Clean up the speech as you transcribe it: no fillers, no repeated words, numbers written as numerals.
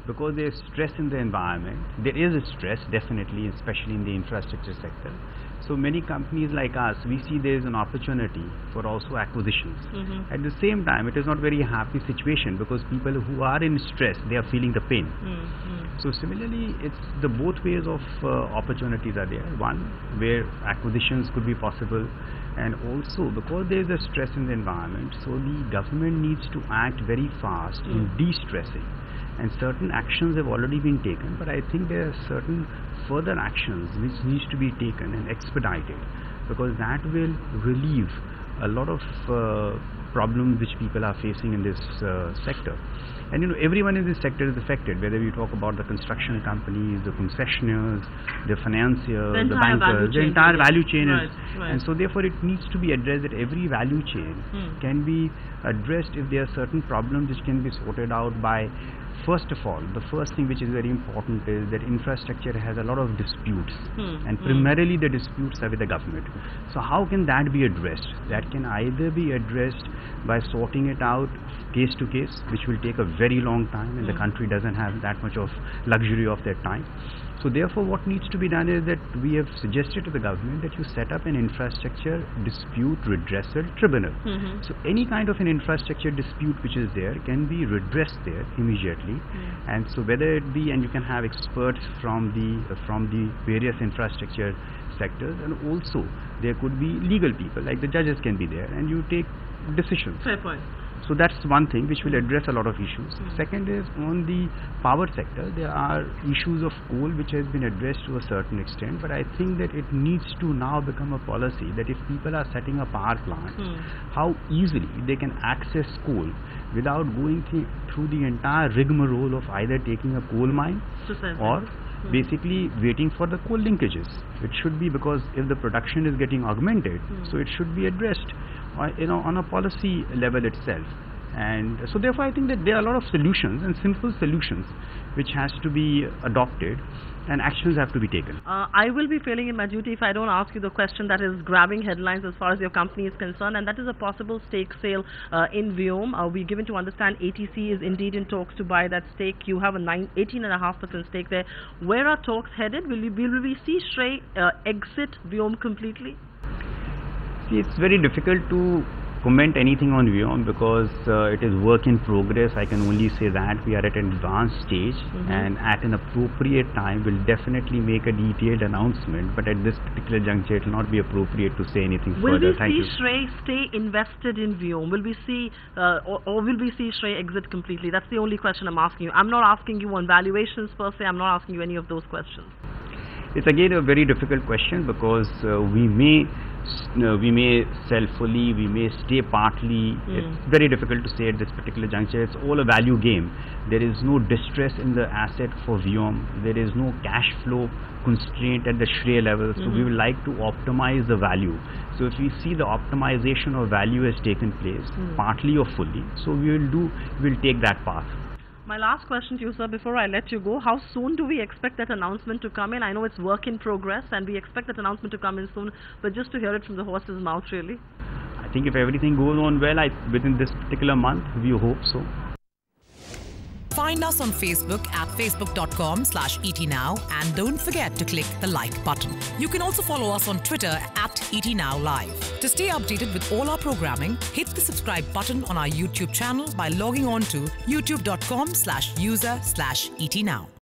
because there is stress in the environment. There is a stress, definitely, especially in the infrastructure sector. So many companies like us, we see there is an opportunity for also acquisitions. At the same time, it is not very happy situation because people who are in stress, they are feeling the pain. So similarly, it's the both ways of opportunities are there. One, where acquisitions could be possible, and also because there is a stress in the environment, so the government needs to act very fast in de-stressing. And certain actions have already been taken, but I think there are certain further actions which needs to be taken and expedited, because that will relieve a lot of problems which people are facing in this sector. And you know, everyone in this sector is affected, whether we talk about the construction companies, the concessionaires, the financiers, the bankers, the entire value chain is, and so therefore it needs to be addressed that every value chain can be addressed if there are certain problems which can be sorted out by. First of all, the first thing which is very important is that infrastructure has a lot of disputes, and primarily the disputes are with the government. So how can that be addressed? That can either be addressed by sorting it out case to case, which will take a very long time, and the country doesn't have that much of luxury of that time. So therefore what needs to be done is that we have suggested to the government that you set up an infrastructure dispute redressal tribunal. So any kind of an infrastructure dispute which is there can be redressed there immediately. And so whether it be, and you can have experts from the various infrastructure sectors, and also there could be legal people, like the judges can be there, and you take decisions. Fair point. So that's one thing which will address a lot of issues. Second is on the power sector, there are issues of coal which has been addressed to a certain extent, but I think that it needs to now become a policy that if people are setting up power plants, how easily they can access coal without going through the entire rigmarole of either taking a coal mine or basically waiting for the coal linkages. It should be, because if the production is getting augmented, so it should be addressed on a policy level itself. And so therefore I think that there are a lot of solutions, and simple solutions, which has to be adopted, and actions have to be taken. I will be failing in my duty if I don't ask you the question that is grabbing headlines as far as your company is concerned, and that is a possible stake sale in Viom. We're given to understand ATC is indeed in talks to buy that stake. You have a 18.5% stake there. Where are talks headed? Will we see SREI exit Viom completely? See, it's very difficult to comment anything on Viom because it is work in progress. I can only say that we are at an advanced stage, and at an appropriate time we'll definitely make a detailed announcement, but at this particular juncture it will not be appropriate to say anything further. Will we see SREI stay invested in Viom? Will we see or will we see SREI exit completely? That's the only question I'm asking you. I'm not asking you on valuations per se. I'm not asking you any of those questions. It's again a very difficult question because we may sell fully, we may stay partly. It's very difficult to say at this particular juncture. It's all a value game. There is no distress in the asset for Viom. There is no cash flow constraint at the SREI level. So we would like to optimize the value. So if we see the optimization of value has taken place, partly or fully, so we'll take that path. My last question to you, sir, before I let you go, how soon do we expect that announcement to come in? I know it's work in progress and we expect that announcement to come in soon, but just to hear it from the horse's mouth, really. I think if everything goes on well, within this particular month, we hope so. Find us on Facebook at facebook.com/ETNow, and don't forget to click the like button. You can also follow us on Twitter at ETNowLive. To stay updated with all our programming, hit the subscribe button on our YouTube channel by logging on to youtube.com/user/ETNow.